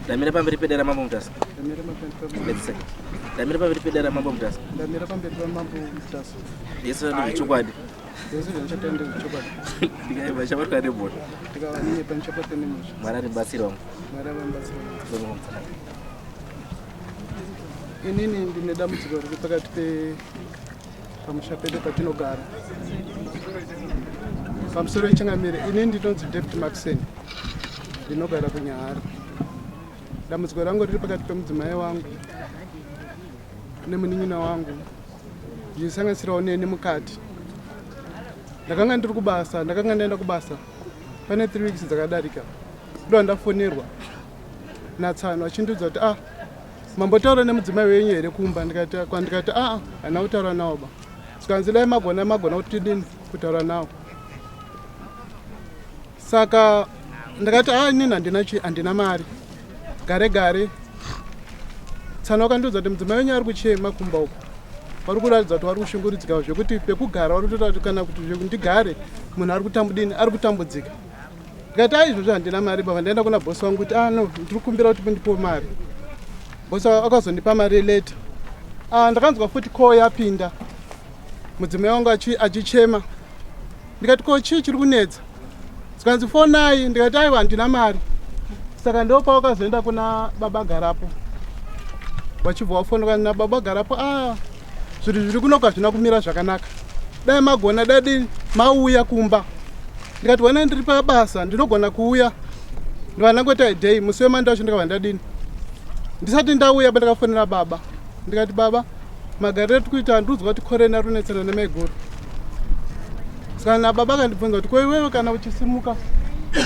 Damira pamberi pedera mambo mutasa. Damira pamberi pedera mambo mutasa. Yesu ni chokwadi. Yesu ndatende chokwadi. Ndikai bashaba kare bot. Ndikawani panchapate ni mushi. Mara ni basiro. Mara bambasiro. Inini ndine dambudziko riri pakati pamusha pedu patinogara. Pamusoro wechangamire inini ndinonzi David Maxen. Ndinogara kuNyahara. Dambudziko rangu riri pakati pemudzimai wangu nemunin'ina wangu. Ndichisanganisirawo neni mukati. Ndakanga ndiri kubasa, ndakanga ndaenda kubasa. Pane 3 weeks dzakadarika. Ndo ndafonerwa naTsano achindiudza kuti mambotaura nemudzimai wenyu here kumba. Ndikati hana kutaura nawo ba. Sikanzilai magona kuti dini kutaura nawo. Saka ndakati inini handina mari. Gare Tsano akandiudza kuti mudzimai wenyu ari kuchema kumba uko. Vari kuratidza kuti vari kushungurudzika zvekuti pekugara vari kutoita kuti kana kuti ndigare munhu ari kutambudzika. Ndikati izvozvo handina mari baba. Ndaenda kuna bosi wangu kuti no ndiri kukumbira kuti ndipiwe mari. Bosi akazondipa mari yeleta. Ndakanzwa futi call yapinda. Mudzimai wangu achichema. Ndikati ko chii chiri kunetsa? Sikanzi fonai. Ndikati handina mari. Saka ndopa wakazoenda kuna baba garapo. Wachibva wafonera na baba garapo zviri zviri kunoka zvina kumira zvakanaka. Dai magona dai mauya kumba. Ndikati wana ndiri pabasa ndinogona kuuya. Ndovanangota day musi weMonday wacho ndikabva ndadini. Ndisati ndauya ndakafonera baba. Ndikati baba magariro tikuita ndinzwa kuti korona runetsana nemaiguru. Saka na baba akandibvunza kuti iwewe kana uchisimuka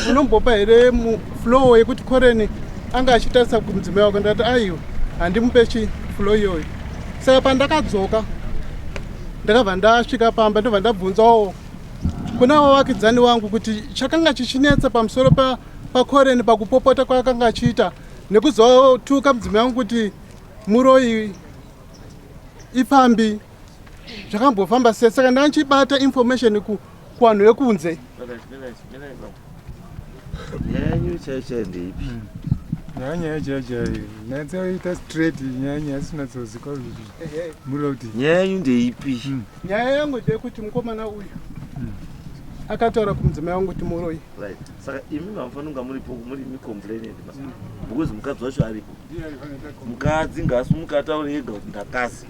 unombopa here flow yekuti korona anga achitarisa kumudzimai wako. Ndikati aiwa handimupe flow iyoyo. Saka pandakadzoka ndakabva ndasvika pamba ndobva ndabvunzawo kuna wavakidzani wangu kuti chakanga chichinetsa pamusoro pakoreni pakupopota kwaakanga achiita nekuzotuka mudzimai wangu kuti muroyi ipambi zvakambofamba sei. Saka ndachibata information kuvanhu vekunze. Nyanyu chaicha ndeipi? Nyanya chaichai natsaita straight nyanya asina tsoziva kuti muroti nyanyu ndeipi? Nyaya yangu ndeyekuti mukomana uyu akataura kumudzimai wangu kuti muroyi. Right. Saka imi mafanira kunga muri complainant because mukadzi wacho aripo. Mukadzi ngaasimuke ataure ega kuti ndakazi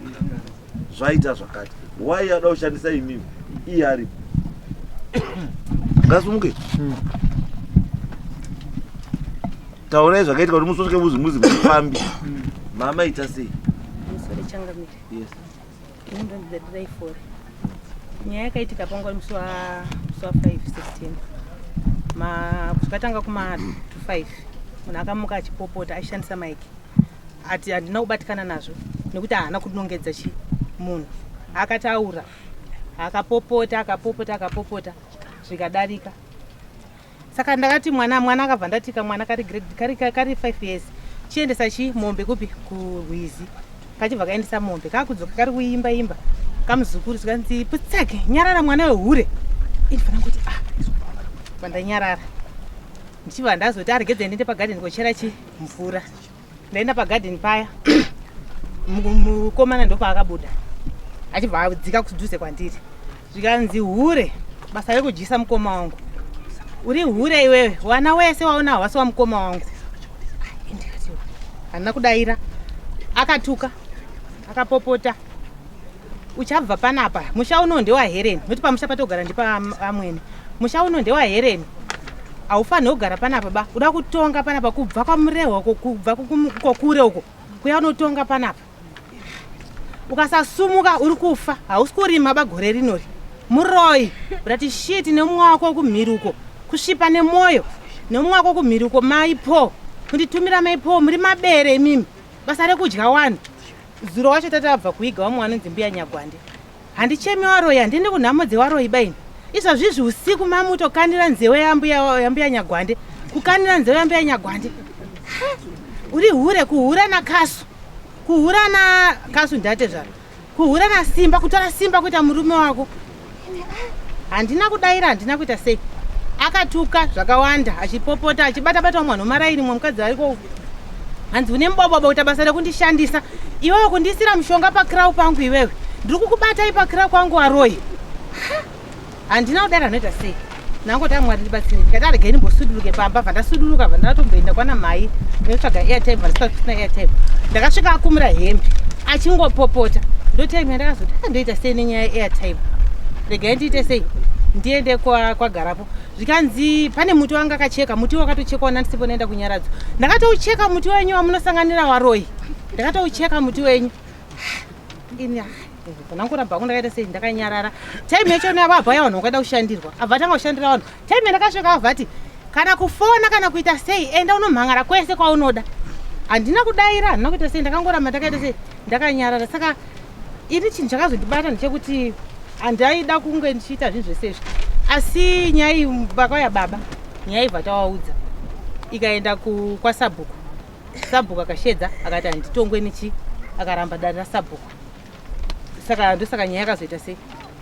zvaita zvakati. Why ada kushandisa imimi iye aripo? Ngasimuke. Taurai zvakaita kuti musosvike muzimuzi mufambi. Mama ita sei? Musore changamire. Yes. Ndinondodai for. Nyaya yakaitika panguva musi wa 5-16. Tukatanga kuma 5. Munhu akamuka achipopota achishandisa maiki. Ati handina kubatikana nazvo nekuti haana kunongedza munhu. Akataura. Akapopota zvikadarika. Saka ndakati mwana akabva ndatika mwana kari 5 years. Chiendesa mombe kupi kuRwizi. Kachibva kaendesa mombe kakudzoka kari kuimba. Kamuzukuru zikanzi putsake nyarara mwana wehure. Ndifana kuti pandanyarara. Ndichibva ndazoti aregedze ndiende pagarden kochera mvura. Ndaenda pagarden paya. Mukomana ndo paakabuda. Achibva adzika kudhuze kwandiri. Zvikanzi hure basa rekudyisa mukoma wangu. Uri hure iwewe wana wese waona hawasi wamukoma wangu. Handina kudaira. Akatuka akapopota. Uchabva panapa musha uno ndewa Helen noti pamusha patogara ndipa amweni. Musha uno ndewa Helen aufanira kugara panapa ba. Uda kutonga panapa kubva kwamurewa kubva kokure uko kuya unotonga panapa. Ukasasumuka uri kufa hausi kurima bagore rinori. Muroyi urati shit nemumwe wako kumhiri uko kusvipa nemoyo nemumwe wako kumhiri uko maipo kunditumira maipo muri mabere imimi basa rekudya wani. Zuro wacho tatabva kuiga wamwe anonzi mbuya Nyagwande. Handichemi waroyi handiendi kunhamo dzewaroyi baini. Izvozvizvi usiku mamutokanira nzewe yambuya Nyagwande. Kukanira nzewe yambuya Nyagwande. Uri hure kuhura nakasu. Kuhura nakasu ndate zvaro. Kuhura nasimba kutora simba kuita murume wako. Handina kudaira handina kuita sei. Akatuka zvakawanda achipopota achibata mwana maraini mukadzi ariko hanzi une mubaba uta basa rekundishandisa iwewe kundisira mushonga pakirau pangu iwewe ndiri kukubatai pakirau kwangu Waroi handina kudara anoita sei nangota Mwari ndibatsire ndikati aregei ndimbosuduluke pamba vandasuduruka vandatomboenda kwana mai ndotsvaga airtime vandisina airtime ndakasvika akumira hembe achingopopota ndotaimi yandakazoti ndoita sei nenyaya yeairtime regai ndiite sei ndiende kwagarapo zvikanzi pane muti wanga akacheka muti wakatochekwa nandisipo naenda kunyaradzo ndakatoucheka muti wenyu wamunosanganira Waroi ndakatoucheka muti wenyu ini panangoramba ako ndakaita sei ndakanyarara taimi yachona yavabva yavanhu wakaida kushandirwa abva tanga kushandira vanhu taimi yandakasvika avhati kana kufona kana kuita sei enda unomhangara kwese kwaunoda handina kudaira handina kuita sei ndakangoramba ndakaita sei ndakanyarara saka ini chinhu chakazondibata ndechekuti handaida kunge ndichiita zvinhu zvesezvi asi nyaya vakauya baba nyaya ibva tawaudza ikaenda kwasabhuku sabhuku akashedza akati handitongwe nichi akaramba danda rasabhuku saka ndosaka nyaya yakazoita sei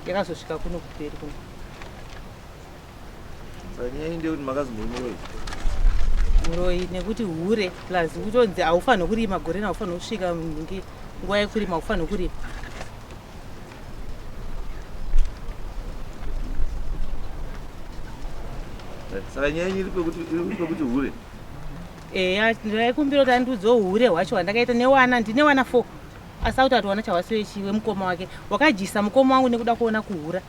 yakazosvika kuno kuperi kuno saka nyaya ndeyekuti makazomuroi muroi nekuti hure plus kutonzi haufaniri kurima gore haufaniri kusvika nguva yekurima haufaniri kurima saka nyaya yenyu iri pekuti hure eya ndaikumbira kuti andiudzewo hure hwacho hwandakaita newana ndine wana 4 asi auti ati wana chawasiwechiwe mukoma wake wakajisa mukoma wangu nekuda kuona kuhura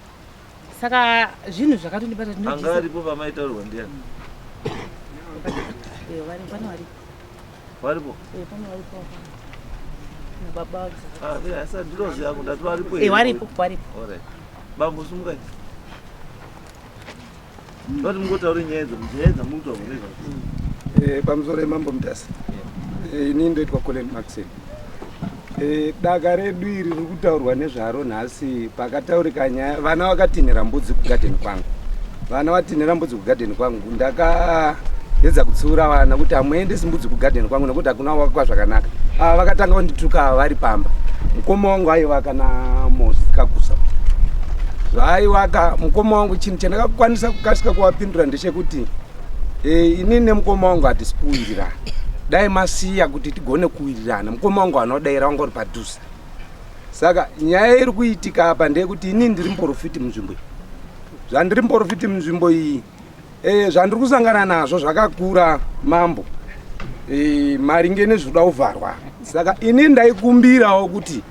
saka zvinhu zvakatondibata anga aripo pamaitaurirwa ndiani varipo baba asa ndinoziva kuti ati varipo varipo bambo sumukai noti mungotaure nyaya dzamutaurwa nezvazvo pamusoro emambo mutasi ini ndoitwa Colin Maxen daka redu iri riri kutaurwa nezvaro nhasi pakataurika nyaya vana vakatinhira mbudzi kugadheni kwangu vana vatinhira mbudzi kugadheni kwangu ndakaedza kutsiura vana kuti hamuendesi mbudzi kugadheni kwangu nekuti hakuna wakwa zvakanaka ava vakatanga kundituka vari pamba mukoma wangu aiva kana mosikagusa zvaiwaka mukoma wangu chinhu chandakakwanisa kukasika kuvapindura ndechekuti inini nemukoma wangu hatisi kuwirirana dai masiya kuti tigone kuwirirana mukoma wangu anodaira wanga uri padhuze saka nyaya iri kuitika apa ndeyekuti inini ndiri muprofiti munzvimbo iyi zvandiri muprofiti munzvimbo iyi zvandiri kusangana nazvo zvakakura mambo maringe nezvoda kuvharwa saka inini ndaikumbirawo kuti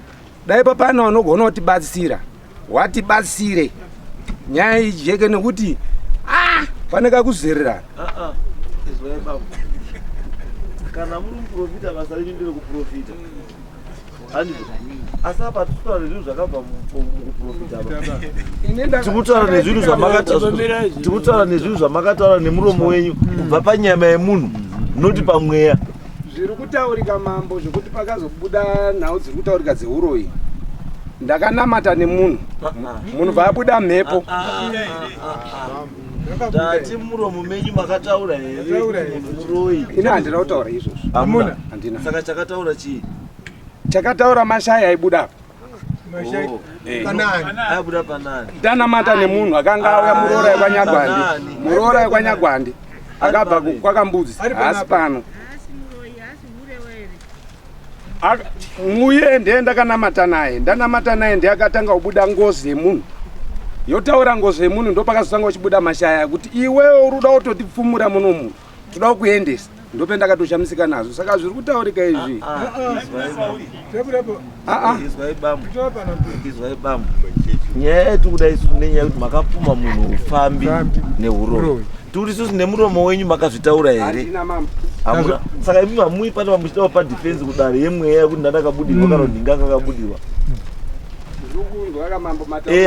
dai papana vanogona kutibatsira watibatsire nyaya ijeke nekuti faneka kuzererana izwai baba kana muri muprofita basa renyu ndere kuprofita handizvo asi apa tikutaura nezvinhu zvakabva mukuprofita tikutaura nezvinhu zvamakataura nemuromo wenyu kubva panyama yemunhu noti pamweya zviri kutaurika mambo zvekuti pakazobuda nhau dziri kutaurika dzeuroi ndakanamata nemunhu munhu bvabuda mhepo tati muromo menyu makataura here muroi ini handina kutaura izvozvo handina saka chakataura chii chakataura mashaya aibuda aibuda panani ndanamata nemunhu akanga auya muroora yekwanyagwandi akabva kwakambudzi asi pano muye ndiye ndakanamata naye ndanamata naye ndiye akatanga kubuda ngozi yemunhu yotaura ngozi yemunhu ndo pakazotanga kuchibuda mashaya kuti iwewe uri kuda kutotipfumura munomu toda kukuendesa ndope ndakatoshamisika nazvo saka zviri kutaurika izvi izwai bambo nyaya yati kuda isusu nenyaya yekuti makapfuma munhu ufambi neuroi tikuti isusu nemuromo wenyu makazvitaura here hamuna saka imi hamui pane vamuchitawo padefense kudare yemweya yekuti ndandakabudirwa kana kuti ndinga kakabudirwa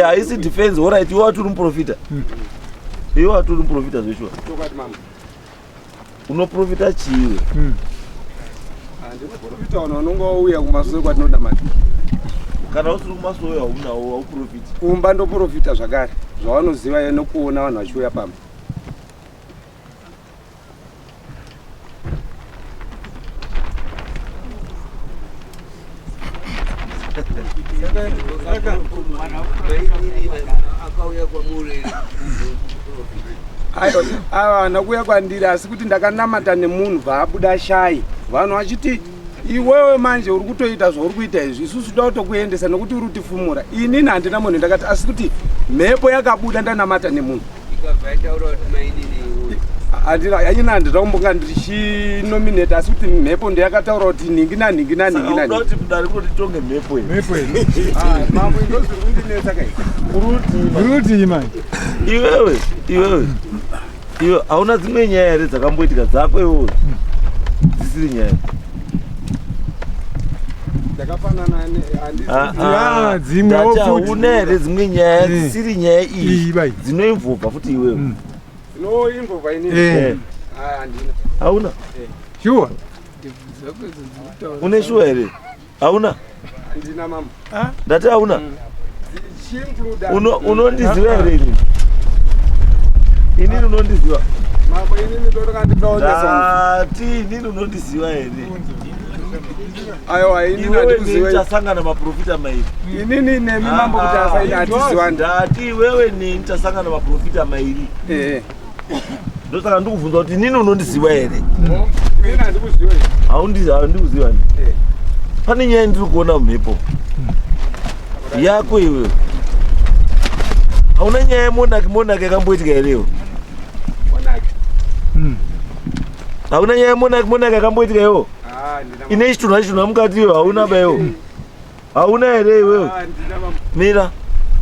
haisi defense oright iwe wati uri muprofita iwe wati uri muprofita zveshua unoprofita chiiwe ndinoprofita vanhu vanongouya kumasoro kwatinoda mati kana usiri kumasoro haunawo hauprofiti kumba ndoprofita zvakare zvavanoziva nekuona vanhu vachiuya pamba ava nakuya kwandiri asi kuti ndakanamata nemunhu bvaabuda shai vanhu vachiti iwewe manje uri kutoita zvauri kuita izvi isusu toda kutokuendesa nokuti uri kutifumura. Inini handina munhu ndakati asi kuti mhepo yakabuda ndanamata nemunhu. Anyina handida kumbonga ndichinominata asi kuti mhepo ndeyakataura kuti ningi unoti kudari kuti tonge mhepo iyi. Mhepo iyi. mambo indozviri kundinetsa kai. Kuruti manje. Iwewe hauna dzimwe nyaya here dzakamboitika dzako iwewe dzisiri nyaya dzakafanana hauna here dzimwe nyaya dzisiri nyaya iyi dzinoimvubva futi iwewe. Dzinoimvubva inini. Hauna? Sure. Une sure here? Hauna? Handina mambo. Ndati hauna? Unondiziva here inini? Inini unondiziva? Mambo inini ndotoka ndikaonesa. Ndati inini unondiziva here? Aiwa inini handikuziva. Iwewe nichasangana maprofita mairi. Inini nemi mambo kuti asaini hatizivani. Ndati iwewe nichasangana maprofita mairi. Ndosaka ndikubvunza kuti inini unondiziva here? Inini handikuziva. Handikuziva. Pane nyaya ndiri kuona mhepo yako iwewe. Hauna nyaya yemonaki yakamboitika here? Hauna nyaya yemonaki yakamboitika iwewe? Ine chitunha mukati iwe hauna baiwo? Hauna here iwewe? Mira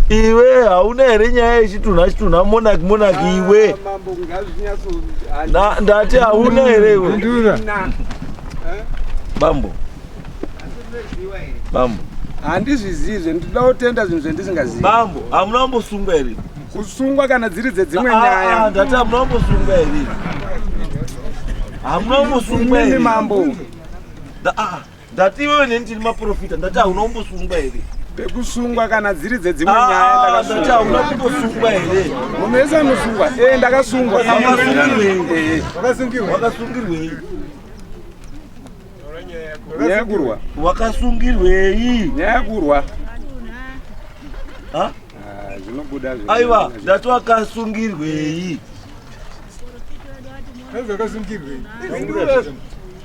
iwe hauna here nyaya yechitunha monaki iwe? Ndati hauna here iwe? Bambo handizvizizve ndinoda kutenda zvinhu zvendisingazivi. Bambo hamuna kumbosungwa here? Kusungwa kana dziri dzedzimwe nyaya. Ndati hamuna kumbosungwa here? Hamuna kumbosungwa here? Mambo ndati iwewe neni tiri maprofita ndati hauna kumbosungwa here? Pekusungwa kana dziri dzedzimwe nyaya ndati hauna kumbosungwa here? Munhu wese anosungwa. Ndakasungwa. Wakasungirwei? Nyaya yekurwa. Wakasungirwei? Nyaya yekurwa. Zvinobuda zve. Aiwa ndati wakasungirwei?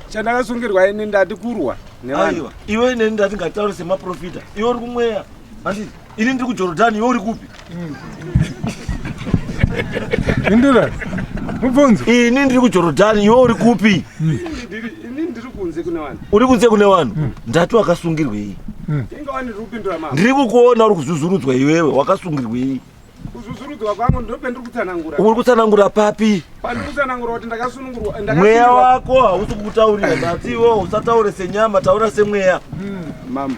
Chandakasungirwa ini ndati kurwa nevanhu. Aiwa iwe neni ndati ngataure semaprofita. Iwe uri kumweya handiti? Ini ndiri kuJorodhani iwe uri kupi? Indura. Mubvunzo. Ini ndiri kuJorodhani iwe uri kupi? Ini ndiri kunze kune vanhu. Uri kunze kune vanhu? Ndati wakasungirwei? Ingawani ndiri kupindura mambo. Ndiri kukuona uri kuzuzurudzwa iwewe. Wakasungirwei? Kuzuzurudzwa kwangu ndopendiri kutsanangura. Uri kutsanangura papi? Pandiri kutsanangura kuti ndakasunungurwa. Mweya wako hausi kukutaurira. Ndati iwewe usataure senyama, taura semweya. Mambo.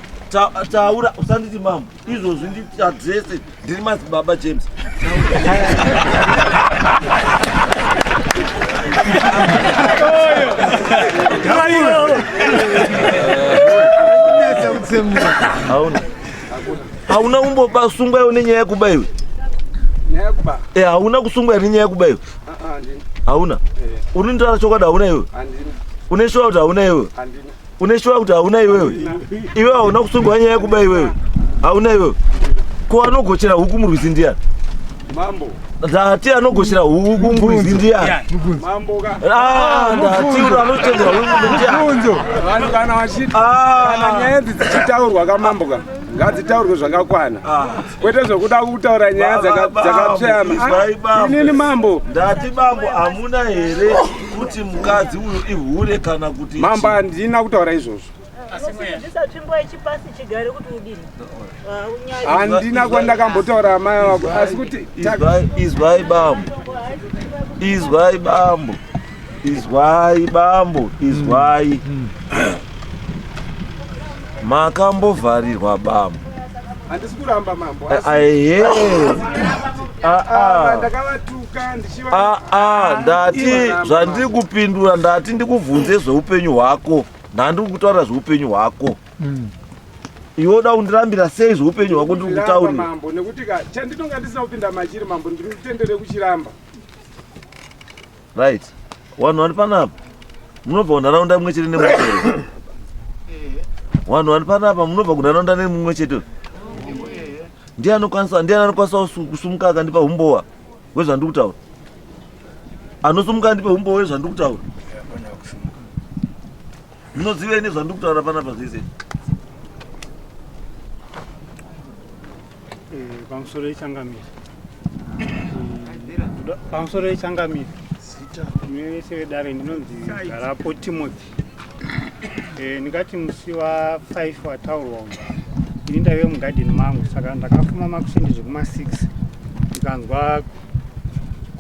Taura usanditi mambo. Izvozvi nditi adrese ndiri Baba James. Hauna kumbosungwa iwe nenyaya yekuba iwe? Nyaya yekuba? Hauna kusungwa here nenyaya yekuba iwe? Hauna? Urindotaura chokwadi hauna iwe? Une shuwa kuti hauna iwe? Une shuwa kuti hauna iwewe? Iwe hauna kusungwa nyaya yekuba iwewe? Hauna iwewe? Ko anogochera huku murwizi ndiani? Mambo. Ndati anogochera huku murwizi ndiani? Mambo ka. Ndati uri anotendera huku ndiani? Vanhu kana vachiti kana nyaya dzichitaurwa kamambo ka ngadzitaurwe zvakakwana. Kwete zvokuda kutaura nyaya dzakapyama. Inini mambo. Ndati bambo hamuna here kuti mukadzi uyu ihure kana kuti mambo handina kutaura izvozvo. Handina kwandakambotaura mai vako asi kuti izwai bambo. Izwai bambo. Izwai bambo. Izwai. Makambovharirwa bambo. Handisi kuramba mambo. Ndakavatuka ndichiva. Ndati zvandiri kupindura ndati ndikubvunze zveupenyu hwako. Ndandiri kutaura zveupenyu hwako. Iwe uda kundirambira sei zveupenyu hwako ndiri kutaurira? Mambo nekuti chandinonga ndisina kupinda machiri mambo ndiri kutendere kuchiramba. Right. Vanhu vari panapa munobva kunharaunda imwe chete nemwe chete. Vanhu vari panapa munobva kunharaunda nemwe chete. Ndiani anokwanisa kusumuka akandipa umbowa wezvandiri kutaura? Anosumuka andipe umbowa wezvandiri kutaura? Munoziveni zvandikutaura panapa zvese? Pamusoro yechangamire. Pamusoro yechangamire. Mese vedare ndinonzi Garapo Timothy. Ndingati musi wa5 wataurwa uyu. Ini ndaive mugadheni mangu saka ndakafuma makusindi zvekuma6 ndikanzwa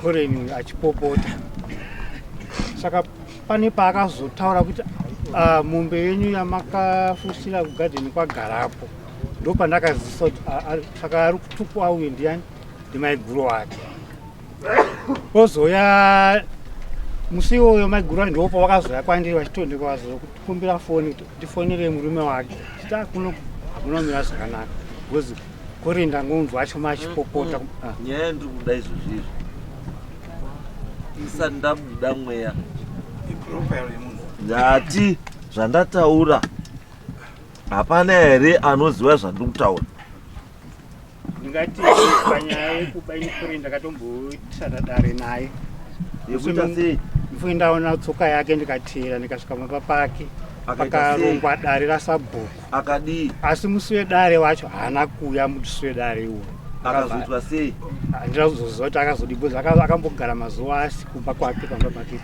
Colin achipopota. Saka pane paakazotaura kuti mombe yenyu yamakafusira kugadheni kwaGarapo ndopandakazisa kuti saka ari kutukwa uye ndiani ndimaiguru wake. Ozoya musi iwoyo maiguru wake ndopa wakazoya kwandiri vachitondeka vazokutikumbira foni kuti ndifonere murume wake chiti akunomira zvakanaka because Colin ndangonzwa acho machipopota. Nyaya ndiri kuda izvozvizvi isati ndabuda mweya ndati zvandataura hapana here anoziva zvandiri kutaura. Ndingati panyaya yekuba Colin ndakatombotsvada dare naye Yekuita sei? Ndifuye ndaona tsoka yake ndikatera ndikasvika mumba pake pakarongwa dare rasabhuku. Akadii? Asi musi wedare wacho haana kuuya musi wedare iwo. Akazoitwa sei? Handina kuzoziva kuti akazodibudza akambogara mazuva asi kumba kwake pamba pake.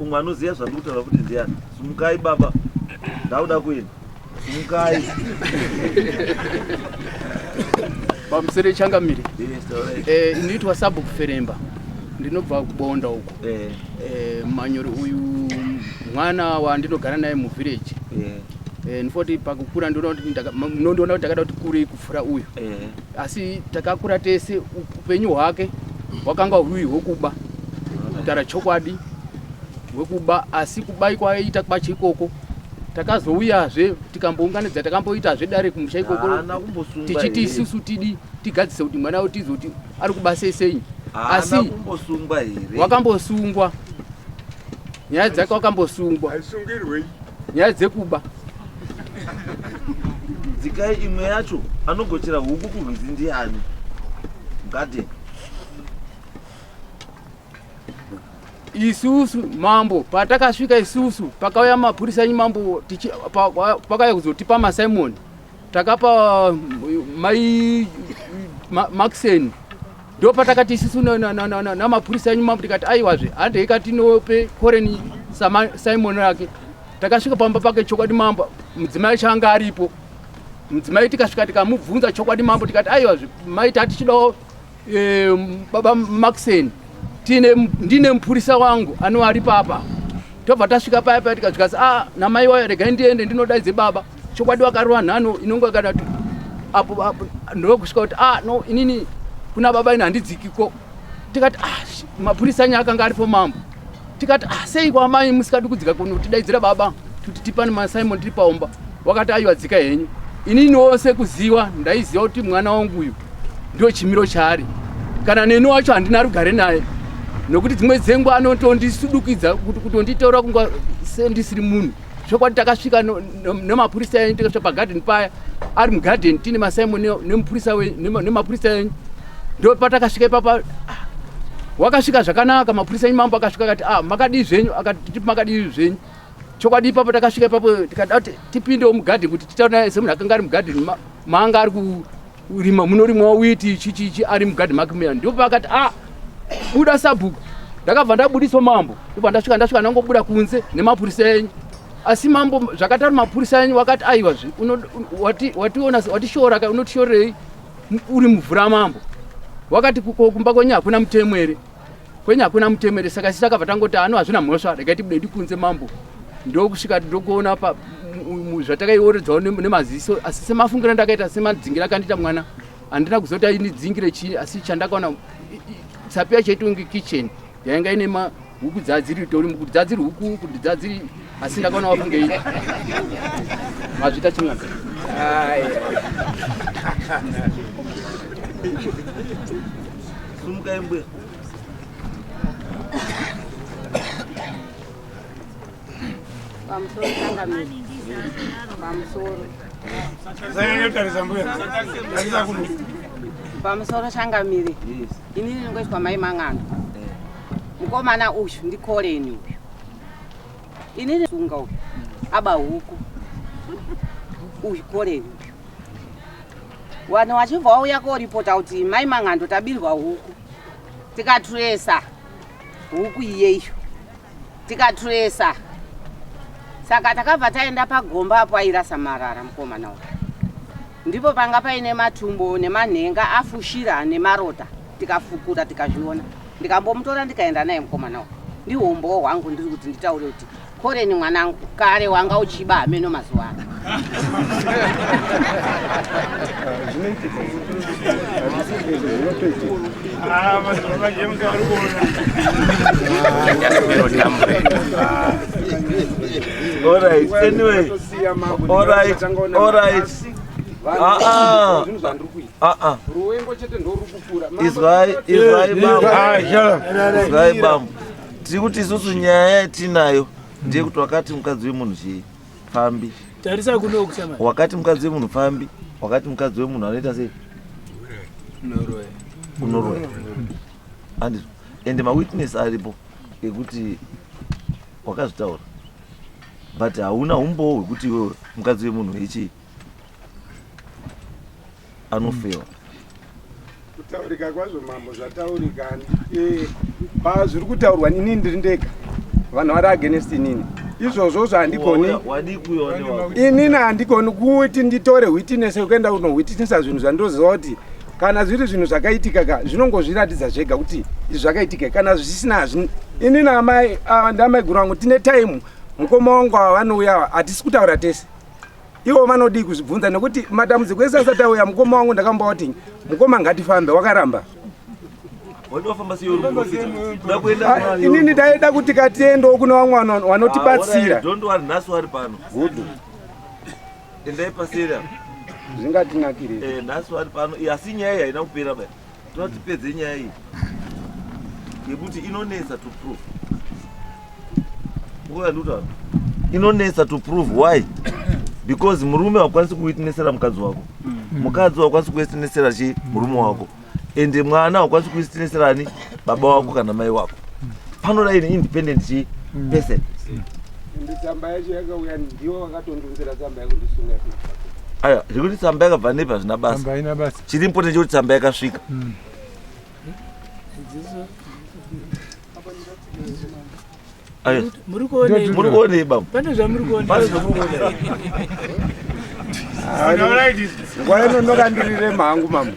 Umwe anoziva zvandiri kutaura kuti ndiani? Sumukai baba, ndauda kuenda. Sumukai. Pamusoro yechangamire. Ndinoitwa Sabhuku Feremba. Ndinobva kubonda uko. Manyori uyu mwana wandinogara naye muvillage. Ndifoti pakukura ndinondoona kuti ndakada kuti kurei kufura uyu. Asi takakura tese upenyu hwake hwakanga huri hwekuba. Kutaura chokwadi hwekuba asi kubaikwa aita pachikoko. Takazouyazve tikambounganidza takamboitazve dare kumusha ikoko tichiti isusu tidi tigadzise kuti mwana utizoti ari kuba sei. Asi wakambosungwa. Nyaya dzake wakambosungwa. Nyaya dzekuba. Dzikai imwe yacho anogochera huku kurwizi ndiani? Garden. Isusu mambo patakasvika isusu pakauya mapurisa mambo pakauya kuzotipa maSimon takapa mai Maxen ndo patakati isusu namapurisa mambo tikati aiwazve hande ikatinope Colin Simon rake takasvika pamba pake chokwadi mambo mudzimai changa aripo mudzimai tikasvika tikamubvunza chokwadi mambo tikati aiwazve mai tatichidawo baba Maxen ndine mupurisa wangu ari papa. Tobva tasvika paya tikasvika namai wayo regai ndiende ndinodaidze baba chokwadi wakarwa nhano inonga kana apo ndokusvika kuti no inini kuna baba ina handidzikiko. Tikati mapurisa anya akanga aripo mambo tikati sei kwa mai musikadi kudzika kuno tidaidzira baba kuti tipane maSimon tiri paomba. Wakati aiwa dzika henyu inini wose kuziva ndaiziva kuti mwana wangu uyu ndio chimiro chaari kana neni wacho handina rugare naye nokuti dzimwe dzenguva anotondisudukidza kutonditaura kunga sendisiri munhu. Chokwadi takasvika nemapurisa enyu tikasvika pagadheni paya ari mugadheni tine maSimon nemapurisa enyu ndo patakasvika ipapa wakasvika zvakanaka. Mapurisa enyu mambo akasvika akati makadii zvenyu akati makadii zvenyu. Chokwadi ipapo takasvika ipapo tikada kuti tipindewo mugadheni kuti titaure naye semunhu akanga ari mugadheni maanga ari kurima munorimwa witi chichichi ari mugadheni make meya. Ndipo pakati buda Sabhuku ndakabva ndabudiswa mambo ndipo ndasvika ndangobuda kunze nemapurisa enyu. Asi mambo zvakataura mapurisa enyu wakati aiwazve watishora unotishorei uri muvhura mambo. Wakati kumba kwenyu hakuna mutemo here kwenyu hakuna mutemo here. Saka takabva tangoti hazvina mhosva regai tibude ndikunze mambo. Ndokusvika ndokuona zvatakaioredzwawo nemaziso asi semafungiro ndakaita semadzingira akandiita mwana handina kuzoti aindidzingire chii asi chandakaona sapiya chaitonge kitchen yainga ine huku dzadziri tori kuti dzadziri huku kuti dzadziri asi ndakaona wafungei mazvita chimwe. Sumukai mbuya. Pamusoro changamire. Pamusoro changamire. Inini ndingoiswa mai Mang'ando. Mukomana uyu ndi Colin uyu. Inini sunga uyu. aba huku ukoreni wana wachibva wauya koripota kuti mai mang'ando tabirwa huku tikaturesa huku iyeyo tikaturesa saka takabva taenda pagomba apo airasa marara mukomana uyu ndipo panga paine matumbo nemanhenga afushira nemarota tikafukura tikazviona ndikambomutora ndikaenda naye mukomana uyu ndihwo umbowo hwangu ndiri kuti nditaure kuti koreni mwanangu kare wanga uchiba hameno mazuva ano Alright, anyway. Alright. Izwai bambo. Tiri kuti isusu nyaya yatinayo ndiye kuti wakati mukadzi wemunhu chifambi. Tarisa kuno kusema. Wakati mukadzi wemunhu fambi, wakati mukadzi wemunhu anoita sei? Unoroya. Ende mawitness aripo ekuti wakazvitaura. But hauna umbo hwekuti iwewe mukadzi wemunhu ichi anofewa. Kutaurika kwazvo mambo zvataurika zviri kutaurwa nini ndiri ndega vanhu vari against inini izvozvo zvandikoni inini handikoni kuti nditore witness kuenda kunohwitnesa zvinhu zvandoziva kuti kana zviri zvinhu zvakaitika ka zvinongozviratidza zvega kuti izvi zvakaitika kana zvisina hazvini inini amai ndamai guru vangu tine time mukoma wangu vanouya hatisi kutaura tese ivo vanodi kuzvibvunza nekuti matambudziko ese asati auya mukoma wangu ndakamboti mukoma ngatifambe wakaramba inini ndaida kuti katiendewo kune vamwe vanotibatsira zvingatinakire nhasi vari pano asi nyaya iyi haina kupera bai tinotipedze nyaya iyi yekuti inonesa to prove ukandiutaura inonesa to prove why because murume wakwanisi kuwitnesera mukadzi wako mukadzi wakwanisi kuwitnesera chi murume wako ende mwana wakwanisi kuwitneserani baba wako kana mai wako panoda ine independent chi person tsamba yacho yakauya ndiwo wakatondonzera tsamba yakundisunga aya zvekuti tsamba yakabva nepa zvina basa chiri important chekuti tsamba yakasvika muri kuonei baba pane zvamuri kuonei nguva ino ndokandirire mhangu mama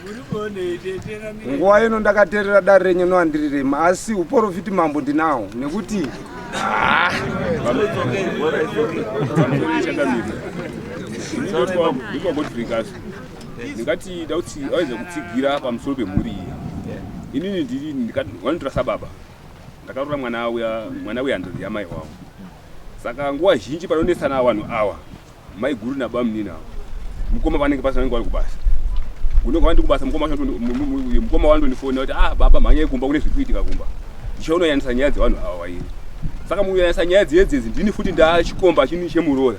nguva ino ndakateerera dare renyu noandirirema asi uprofiti mambo ndinawo nekuti ndingati dauti aweza kutsigira pamusoro pemhuri iyi inini ndiri wanotorasa baba ndakarora mwana uya ndozi yamai wavo saka nguva zhinji panonesana vanhu ava mai guru nababa munini avo mukoma vanenge pasanenge vari kubasa unenge wandi kubasa mukoma wandondifonera kuti baba mhanyai kumba kune zviri kuitika kumba ndichaunoyanisa nyaya dzevanhu ava vairi saka muyanisa nyaya dzedzedzi ndini futi ndachikomba chini chemurora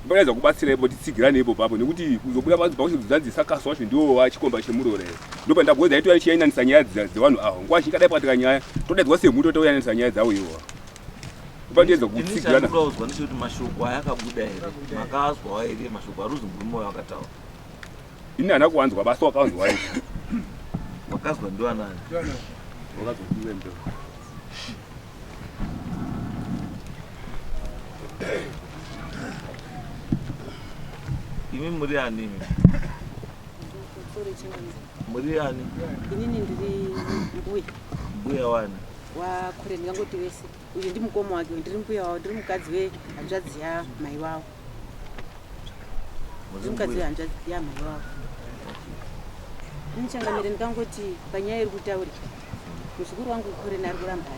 ndingaedza kubatsira ipo titsigirane ipo papo nekuti kuzobuda panzi pakuchidzanzisa kaso wacho ndiwo wachikomba chemurora ndopa ndabwedza itoya ichiyanisa nyaya dzevanhu ava nguva zhinji kadai pakatika nyaya todaidzwa semhuto toyanisa nyaya dzavo iwowa ndopandiyedza kutsigirana kuti mashoko aya akabuda here makazwa here mashoko aruzi murume wayo akataura ini hana kuwanzwa basi wakawanzwa waii wakazwa ndiwanani wakazwa ndiwe ndo imi muri ani imi muri ani inini ndiri mbuya wani wakure ndingangoti wese uyu ndi mukoma wake ndiri mbuya wavo ndiri mukadzi wehanzvadzi yamai wavo ndiri mukadzi wehanzvadzi yamai wavo inichangamire ndingangoti panyaya iri kutaurika muzukuru wangu koreni ari kuramba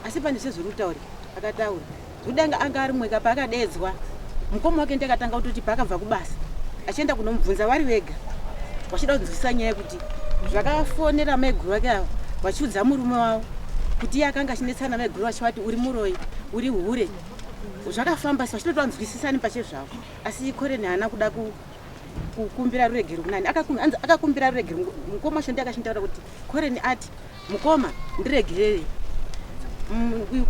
asi pane sezviri kutaurika akataura zvekudanga anga ari mwega paakadedzwa mukoma wake ndakatanga kutoti paakabva kubasa achienda kunomubvunza vari vega vachida kunzwisisa nyaya yekuti zvakafonera mai guru vake ava vachiudza murume wavo kuti iye akanga achinetsana mai guru vachivati uri muroi uri hure zvakafamba vachitotanzwisisani pachezvavo asi koreni haana kuda kukumbira ruregero kunani akakumbira ruregero mukoma wacho ndi akachintaura kuti koreni ati mukoma ndiregerere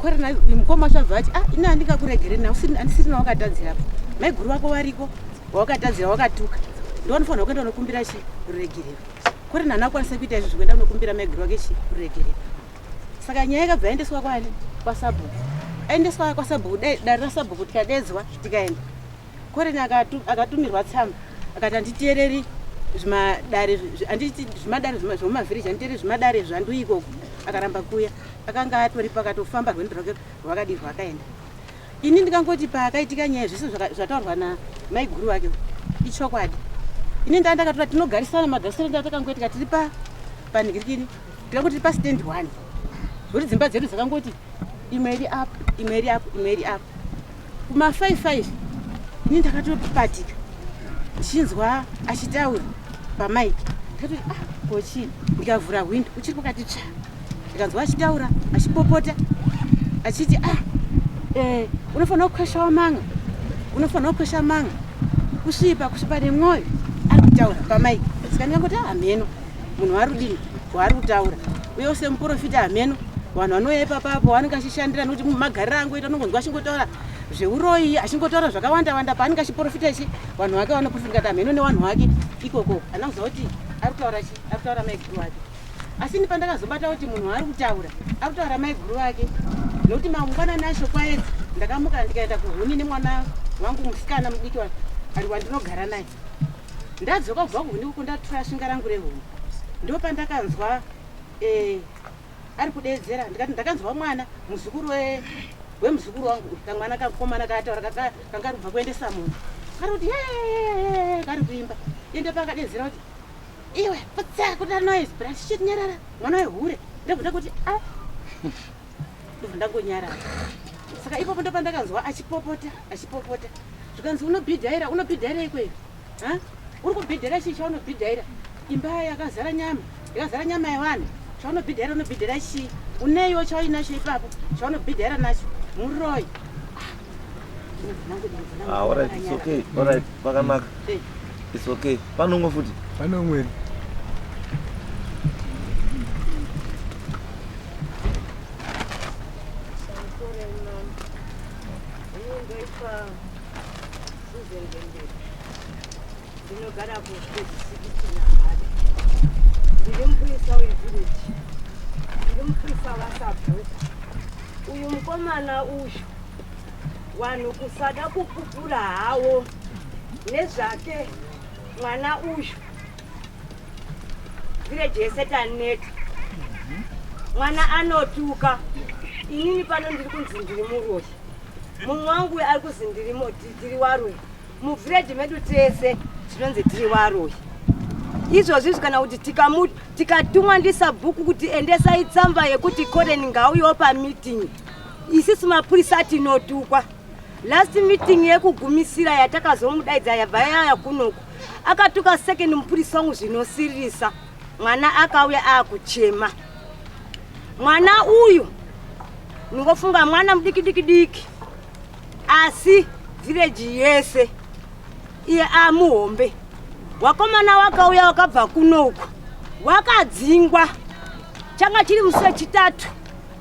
korena mukoma chabva ati ini handingakuregere nawo handisirina wakatadzira po maiguru wako wariko wawakatadzira wakatuka ndowanofanira kuenda unokumbira chiregerero korena handakwanisa kuita izvi zvekuenda unokumbira maiguru wake chiregerero saka nyaya yakabva yaendeswa kwani kwasabhuku aendeswa kwasabhuku dare rasabhuku tikadedzwa tikaenda korena akatumirwa tsamba akati handiteereri zvimadare zvomumavhiriji handiteereri zvimadare zvandu ikoko akaramba kuya akanga atori pakatofamba rwendo rwake rwakadi rwakaenda ini ndikangoti paakaitika nyaya zvese zvataurwa namaiguru wake ichokwadi ini ndandakatora tinogarisana magarisano ndatakangoitika tiri panhikirikini tikangoti tiri pastand 1 zvoti dzimba dzedu dzakangoti imwe iri up imwe iri up imwe iri up kuma 5 ini ndakatopatika ndichinzwa achitaura pamaiki ndikatoti kochii ndikavhura windo uchiri pakati tsva ndikanzwa achitaura achipopota achiti unofanira kukweshawo manga unofanira kukwesha manga kusvipa nemwoyo ari kutaura pamaiki saka ndikangoti hameno munhu warudini waari kutaura uye semuprofita hameno vanhu vanouya ipapapo vanenge achishandira nokuti mumagariro angoita unongonzwa achingotaura zveuroyi achingotaura zvakawanda paanenge achiprofita ichi vanhu vake vanoprofita kuti hameno nevanhu vake ikoko hana kuziva kuti ari kutaura maiguru wake asi ni pandakazobata kuti munhu ari kutaura maiguru wake nokuti mangwanani acho kwaedza ndakamuka ndikaenda kuhuni nemwana wangu musikana mudiki ari wandinogara naye ndadzoka kubva kuhuni uko ndatora svinga rangu rehuni ndo pandakanzwa ari kudedzera ndikati ndakanzwa mwana muzukuru wemuzukuru wangu kamwana kakomana kataura kanga ari kubva kuendesa munhu kari kuti kari kuimba ende pakadedzera kuti iwe putsa kuda noise brashit nyarara mwana wehure ndabvuda kuti ndobva ndangonyarara saka ipapo ndo pandakanzwa achipopota zvikanzi unobhidhaira ikweyo uri kubhidhaira chii chaunobhidhaira imba yakazara nyama yevanhu chaunobhidhaira unobhidhaira chii uneiwo chauinacho ipapo chaunobhidhaira nacho muroyi alright it's okay alright pakanaka it's okay panomwe futi panomwe ndinogara kusikisinahari ndiri mupurisa wevhireji ndiri mupurisa wasabhuku uyu mukomana uyu vanhu kusada kupupura havo nezvake mwana uyu vhireji yese taneta mwana anotuka inini pano ndiri kunzi ndiri muroyi mumwe wangu ari kuzi ndiri waroyi muvhireji medu tese tinonzi tiri waroyi izvozvi kana kuti tikatumwa ndisabhuku kuti endesai tsamba yekuti koreni ngauyewo pamitingi isisi mapurisa tinotukwa last meeting yekugumisira yatakazomudaidza yabva yaya kunoku akatuka second mupurisa wangu zvinosirisa mwana akauya akuchema mwana uyu ningofunga mwana mudiki asi vhireji yese iye amuhombe wakomana wakauya wakabva kunoku wakadzingwa changa chiri musi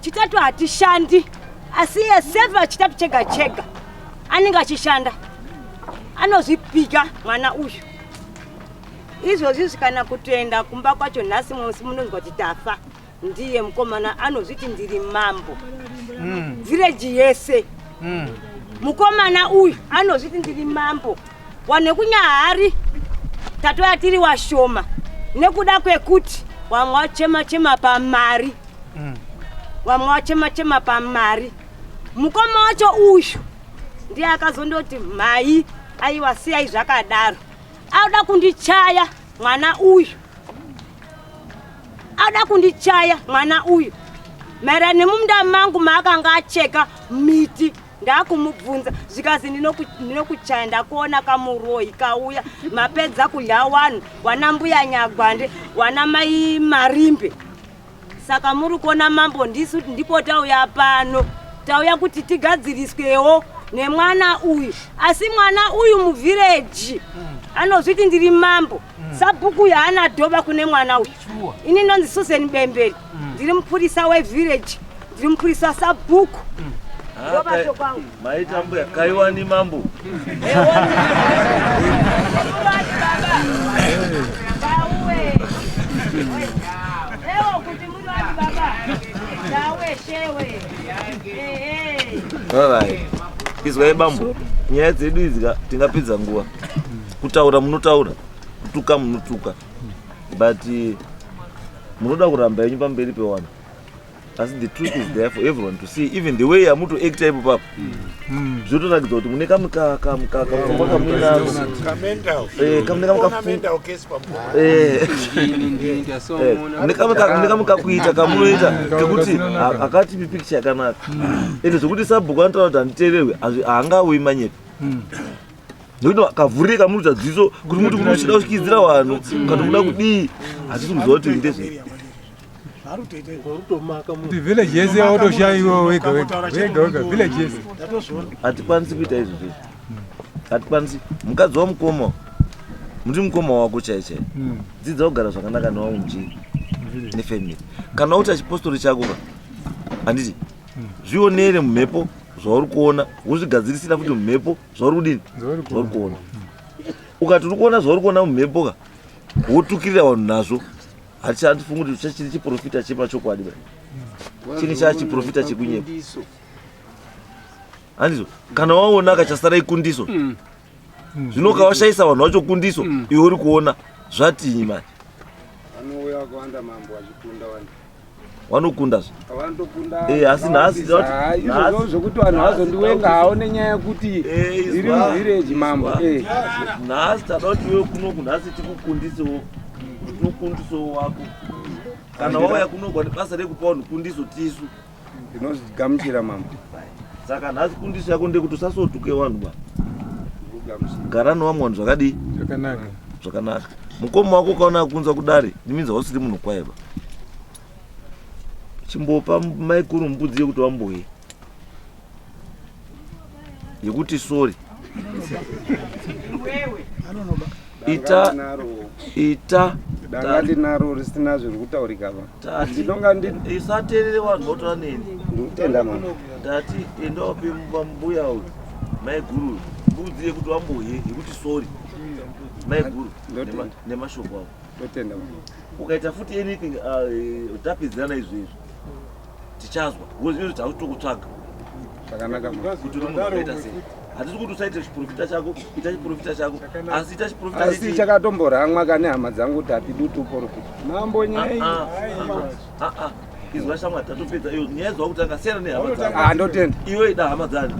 chitatu hatishandi asi iye seva chitatu chega anenge achishanda anozvipika mwana uyu izvozvi zvikana kutoenda kumba kwacho nhasi musi munonzwa kuti tafa ndiye mukomana anozviti ndiri mambo vhireji yese mukomana uyu anozviti ndiri mambo wanekunyahari tatoya tiri washoma nekuda kwekuti wamwe wachema pamari mukoma wacho uyu ndiye akazondoti mai aiwa siyai zvakadaro auda kundichaya mwana uyu maererano nemumunda mangu maakanga acheka miti ndakumubvunza zvikazi ndinokuchaya ndakuona kamuroyi kauya mapedza kudya wanhu wana mbuya nyagwande wana mai marimbe saka muri kuona mambo ndisu ndipo tauya pano tauya kuti tigadziriswewo nemwana uyu asi mwana uyu muvhireji anozviti ndiri mambo sabhuku yaana dhoba kune mwana uyu ini ndonzi Susan Bemberi ndiri mupurisa wevhireji ndiri mupurisa sabhuku ndovato kwangu maitambuya kaiwani mambo kuti muri vati baba dawe shewe alright izwai bambo nyaya dzedu idzi tingapedza nguva kutaura munotaura kutuka munotuka but munoda kuramba yenyu pamberi pewanhu asi the truth is there for everyone to see, even the way yamutoacta ipo papo zvotoratidza kuti mune kamukaka mupfungwa mune kamukakuita kamunoita kekuti akatipi picture yakanaka ende zvokuti sabhuku anotaura kuti handiteererwe haangauyi manyepo nokuti kavhurika munoita dziso kuti muti muchida kushikidzira vanhu kati muda kudii hatisi kuziva kuti ndezve village yese autoshaiwa wega village yese hatikwanisi kuita izvo zvizvo hatikwanisi mukadzi wamukoma muti mukoma wako chaichai dzidza kugara zvakanaka nevamwe muchii nefamily kana uti achipostori chako handiti zvionere mumhepo zvauri kuona wozvigadzirisira futi mumhepo zvauri kudini zvauri kuona ukati uri kuona zvauri kuona mumhepo ka wotukirira vanhu nazvo hatifungu kuti chiri chiprofita chemachokwadi chini chachiprofita chekunyepa handizvo kana waona kachasara ikundiso zvino kawashaisa vanhu vacho kundiso iwe uri kuona zvatinyi manje vanokundazvo asi nhasizvokuti vanhu vazondiwenga havo nenyaya yekuti iri muvhireji mambo nhasi tada kuti iwe kunoku nhasi tikukundisewo tinokundisowo wako kana wauya kunogwa nebasa rekupa vanhu kundiso tisu ndinozvigamuchira mambo saka nhasi kundiso yako ndekuti usasotuke vanhu ba gara nevamwe vanhu zvakadii zvakanaka mukoma wako ukaona akunza kudare ndiminza usiri munhu kwaiba chimbopa maikuru mbudzi yekuti wamboye yekuti sori ita dangati naro risina zviri kutaurika pa ndinonga isateerere vanhu votora neni ndikutenda mama ndati endawo pambuya uyu maiguru mbudzi yekuti wamboye yekuti sori maiguru nemashoko avo ndotenda mama ukaita futi anything tapedzerana izvozvo tichazwa izvozvo takutokutsvaga zvakanaka kuti uri munhu akaita sei hatisi kuti usaite chiprofita chako ita chiprofita chako asi ita chiprofita asi chakatomboramwa kane hama dzangu kuti hatidi utuprofita mambo nyai izwa shamwa tatopedza iyo nyaya zva kuti akasiyana nehama dzako ndotenda iwe ida hama dzani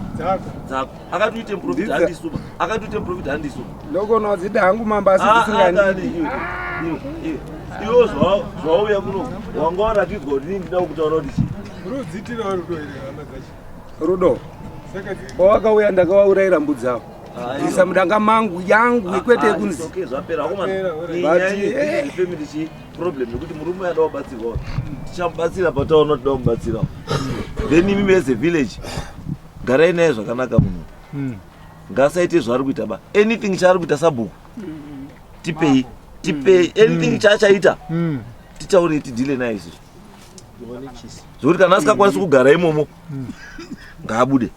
dzako akati uite muprofita handisuma akati uite muprofita handisuma ndokona wadzida hangu mambo asi tisingandidi iwo zvauya kuno wanga waratidzwa kuti nii ndida kukutaura kuti chii rudzitirawo rudo here hama dzacho rudo pawakauya ndakawaurayira mbudzi avo isa mudanga mangu yangu ikwete yekunzi zvapera family chi problem yekuti murume ada kubatsirwa tichamubatsira pataona toda kumubatsirawo then imi as a village garai naye zvakanaka munhu ngasaite zvaari kuita ba anything chaari kuita sabhuku tipei anything chaachaita titaurei tidhile naye izvizvo zvokuti kana asingakwanisi kugara imomo ngaabude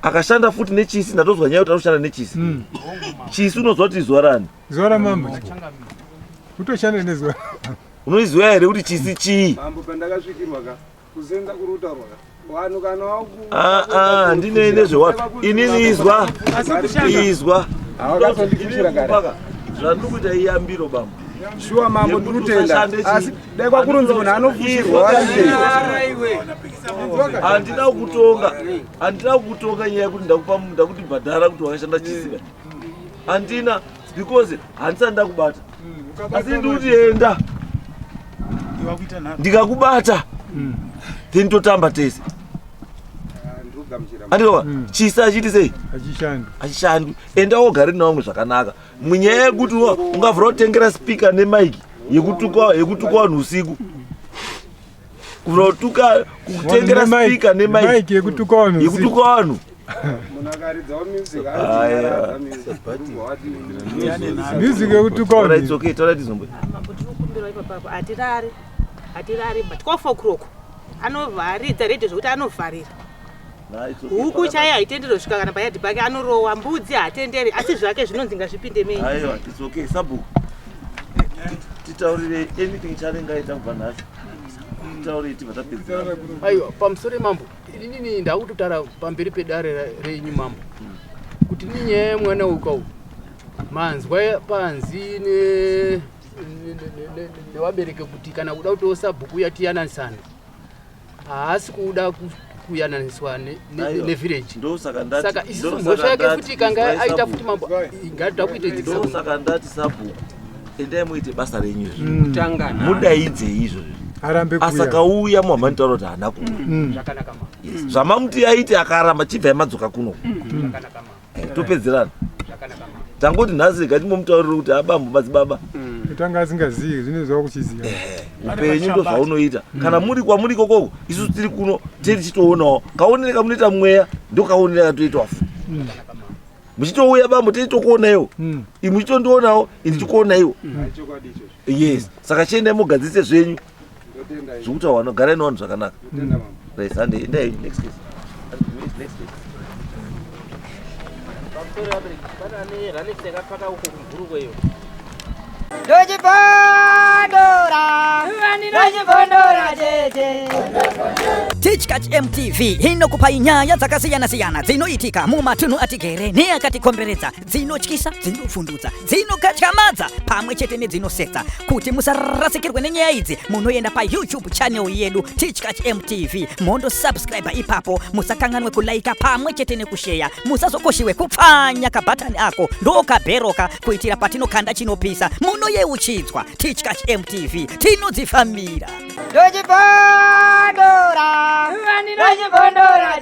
akashanda futi nechisi ndatozwa nyaya kuti anoshanda nechisi chisi unozwa kuti izuva rani zuva ramambo kutoshanda nezuva unoiziva here kuti chisi chii mambo pandakasvikirwa ka kusenza kuri kutaurwa ka vanhu kana ndinei nezvewato inini izwa havakazondifushira kare zvandiri kuita iyambiro bambo shuwa mambo ndirutenda asi dai kwakurunzi munhu anofushirwa handina kukutonga nyaya yekuti ndakuti bhadhara kuti wakashanda chisiba handina because handisati ndakubata asi ndikuti enda ndikakubata then totamba tese andikava chisi achiiti sei hachishandwi enda wogari navamwe zvakanaka munyaya yekuti ungavhura kutengera spika nemaiki yekutuka vanhu usiku kuvhura kutengera spika nemaiki yekutuka vanhu music yekutuka vanhu hatirari but 12 o'clock anovharidza redhi zvokuti anovharira huku chaiye haitenderi kusvika kana payadhi pake anorowa mbudzi haatenderi asi zvake zvinonzi ngazvipinde mei aiwa its okay sabhuku titaurire anything chaanenge aita kubva nhasi titaurire tibva tapedzera aiwa pamusoro mambo inini ndakutotara pamberi pedare renyu mambo kuti ninyaya yemwana ukau manzwa panzi nevabereke kuti kana kuda kutowo sabhuku yatiyananisana haasi kuda kuyananiswa nevillage saka isusu mhosva yake futi kanga aita futi mambo ingatoda kuite ndo saka ndati sabhuku endai muite basa renyu mudaidze izvozvo asakauya muhamanitaura kuti haana kuuya zvamamuti aiti akaramba chibva yamadzoka kuno topedzerana tangoti nhasi gatimomutaurire kuti abambo madzibaba kutanga asingazivi zvine zvakuchiziva upenyu ndo zvaunoita kana muri kwamuri kokoko isusu tiri kuno tichitoonawo kaonere kamunoita mweya ndokaonere katoitawa futi muchitouya bambo tichitokuonaiwo imi muchitondionawo ini tichikuonaiwo yes saka chiendai mugadzise zvenyu zvokuti vanogara nevanhu zvakanaka endai next case Teachcatch MTV inokupa nyaya dzakasiyana-siyana dzinoitika mumatunhu atigere neakatikomberedza, dzinotyisa, dzinofundudza, dzinokatyamadza pamwe chete nedzinosetsa. Kuti musarasikirwe nenyaya idzi munoenda paYouTube channel yedu Teachcatch MTV mondo subscribe ipapo, musakanganwe kulaika pamwe chete nekushare, musazokoshiwe kupfanya kabhatani ako ndokabheroka kuitira patinokanda chinopisa munoyeuchidzwa. Teachcatch MTV tinodzifamira Dojipondora, Dojipondora,